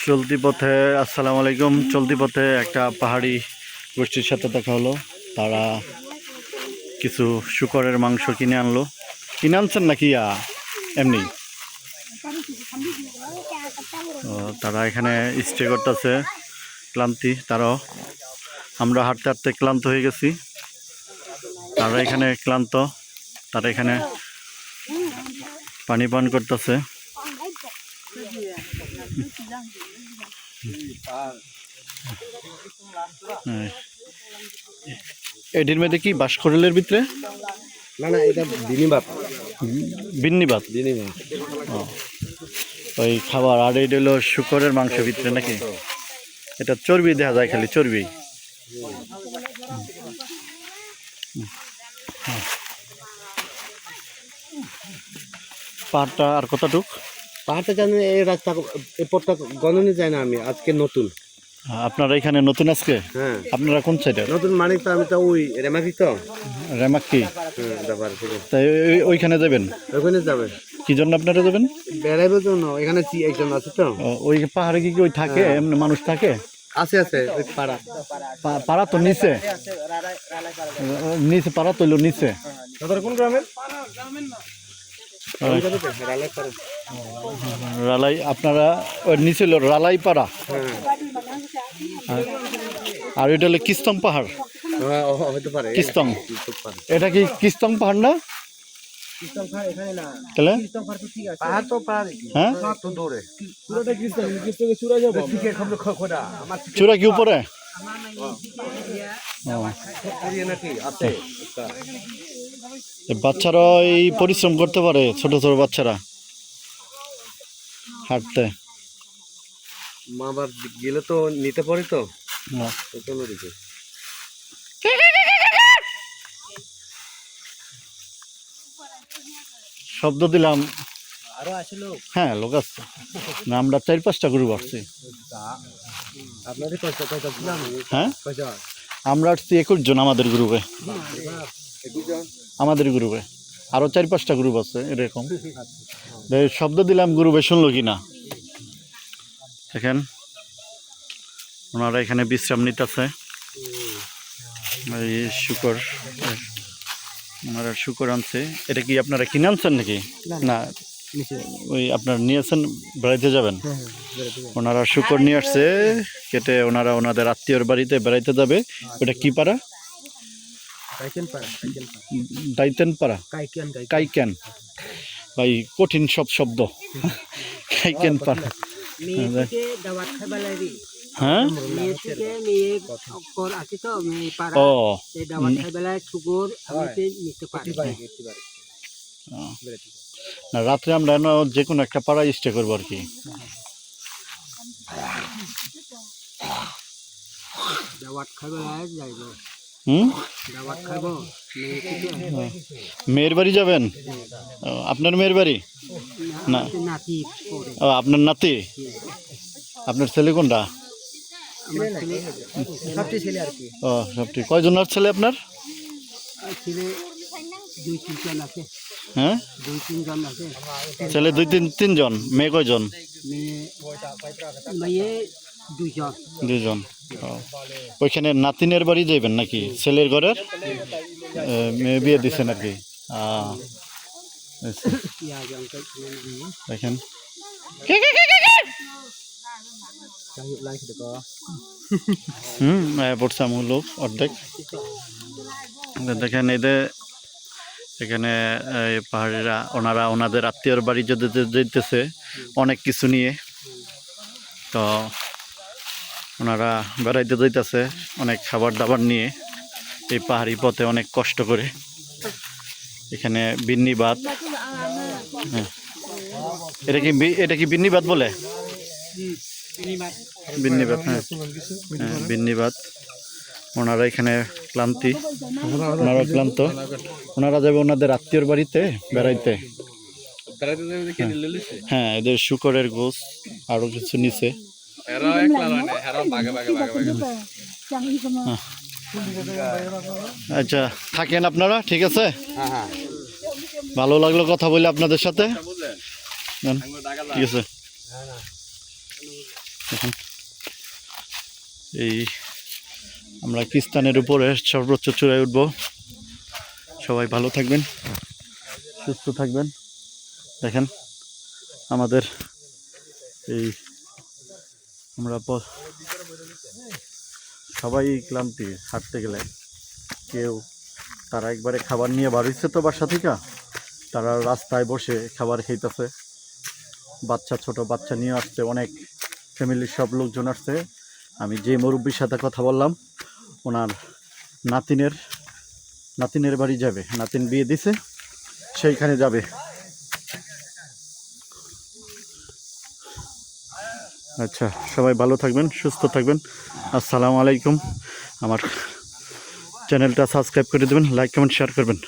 চলতি পথে আসসালামু আলাইকুম। চলতি পথে একটা পাহাড়ি গোষ্ঠীর সাথে দেখা হলো। তারা কিছু শূকরের মাংস কিনে আনলো। কিনে আনছেন নাকি এমনি? তারা এখানে স্টে করতেছে, ক্লান্তি তারাও। আমরা হাঁটতে হাঁটতে ক্লান্ত হয়ে গেছি, তারা এখানে ক্লান্ত। তারা এখানে পানি পান করতেছে। এটির মধ্যে কি বাঁশখড়িলের ভিতরে? না না, এটা বিনিবাদ। বিন্নিবাদ বিনিবাদ ওই খাবার। আর এটা হলো শূকরের মাংস ভিতরে নাকি? এটা চর্বি দেখা যায়, খালি চর্বি। পাহাড়টা আর কতটুক? পাহাড়টা জানি এই রাস্তা এই পথটা গণনে যায় না। আমি আজকে নতুন। আপনারা এখানে নতুন আজকে? হ্যাঁ। আপনারা কোন সাইডে? নতুন মানে তো আমি তো ওই রেমাকি তো। রেমাক্কি? ব্যাপার তাই ওইখানে যাবেন? ওইখানে যাবে। কি জন্য আপনারা যাবেন? বেড়াইবার জন্য। এখানে একজন আছে তো। ওই পাহাড়ে কি ওই থাকে এমনি মানুষ থাকে? আছে আছে, ওই পাড়া। পাড়া তো নিচে, নিচে পাড়া তো নিচে। কোন গ্রামের? রালাই। আপনারা ওই নিচে হলো রালাই পাড়া। আর এটা হলো কিস্তং পাহাড়। হতে পারে কিস্তং। এটা কি কিস্তং পাহাড় না? তাহলে পাহাড় তো পাহাড়। হ্যাঁ, তো দূরে। চূড়া কি উপরে? বাচ্চারা এই পরিশ্রম করতে পারে, ছোট ছোট বাচ্চারা হাঁটতে। মা বাবার গেলে তো নিতে পারি তো। শব্দ দিলাম। আরো আছে লোক? হ্যাঁ, লোক আসছে না। আমরা 4-5টা গ্রুপ আসছি। আপনাদের কয়টা ছিলাম? হ্যাঁ, আমরা আসছি 21 জন আমাদের গ্রুপে। আমাদের গ্রুপে আরো 4-5টা গ্রুপ আছে এরকম। শব্দ দিলাম, গ্রুপে শুনলো কিনা দেখেন। ওনারা এখানে বিশ্রাম নিতেছে। এই শুকর, ওনারা শুকর আনছে। এটা কি আপনারা কিনে আনছেন নাকি? না, ওই আপনারা নিয়েছেন, বেড়াইতে যাবেন। ওনারা শুকর নিয়ে আসছে কেটে। ওনারা ওনাদের আত্মীয়র বাড়িতে বেড়াইতে যাবে। ওটা কি পাড়া? দাইতেন পাড়া, কাইকেন। ভাই কঠিন সব শব্দ। কাইকেন পাড়া। হ্যাঁ, ও না, রাত্রে আমরা যে কোনো একটা পাড়ায় স্টে করবো আর কি। মেয়ের বাড়ি যাবেন? আপনার মেয়ের বাড়ি না? ও, আপনার নাতি। আপনার ছেলে কোনটা? ও, সবটি। কয়জন আর ছেলে আপনার? হ্যাঁ, ছেলে 2-3জন। মেয়ে কয়জন? 2জন। ওইখানে নাতিনের বাড়ি যাবেন নাকি? ছেলের ঘরের মেয়ে বিয়ে দিচ্ছেন আর কি। দেখেন পড়ছে আমার লোক অর্ধেক। দেখেন এদের এখানে পাহাড়িরা ওনারা ওনাদের আত্মীয়র বাড়ি যদি যেতেছে অনেক কিছু নিয়ে। তো ওনারা বেড়াইতে যাইতেছে অনেক খাবার দাবার নিয়ে এই পাহাড়ি পথে, অনেক কষ্ট করে। এখানে বিন্নিবাদ। হ্যাঁ, এটা কি বিন্নিবাদ বলে? বিন্নিবাদ। হ্যাঁ, বিন্নিবাদ। ওনারা এখানে ক্লান্তি, ওনারা ক্লান্ত। ওনারা যাবে ওনাদের আত্মীয়র বাড়িতে বেড়াইতে। হ্যাঁ, এদের শুকরের গোশ আরো কিছু নিচে। আচ্ছা, থাকেন আপনারা, ঠিক আছে। ভালো লাগলো কথা বলে আপনাদের সাথে। ঠিক আছে। দেখুন এই আমরা কিস্তানের উপরে সর্বোচ্চ চূড়ায় উঠব। সবাই ভালো থাকবেন, সুস্থ থাকবেন। দেখেন আমাদের এই আমরা সবাই ক্লান্তি হাঁটতে গেলে, কেউ তারা একবারে খাবার নিয়ে বার হইছে তো বাসা থেকে, তারা রাস্তায় বসে খাবার খাইতেছে। বাচ্চা, ছোট বাচ্চা নিয়ে আসছে, অনেক ফ্যামিলির সব লোকজন আসছে। আমি যে মুরব্বির সাথে কথা বললাম, ওনার নাতিনের বাড়ি যাবে, নাতিন বিয়ে দিছে, সেইখানে যাবে। আচ্ছা, সবাই ভালো থাকবেন, সুস্থ থাকবেন। আসসালামু আলাইকুম। আমার চ্যানেলটা সাবস্ক্রাইব করে দেবেন, লাইক কমেন্ট শেয়ার করবেন।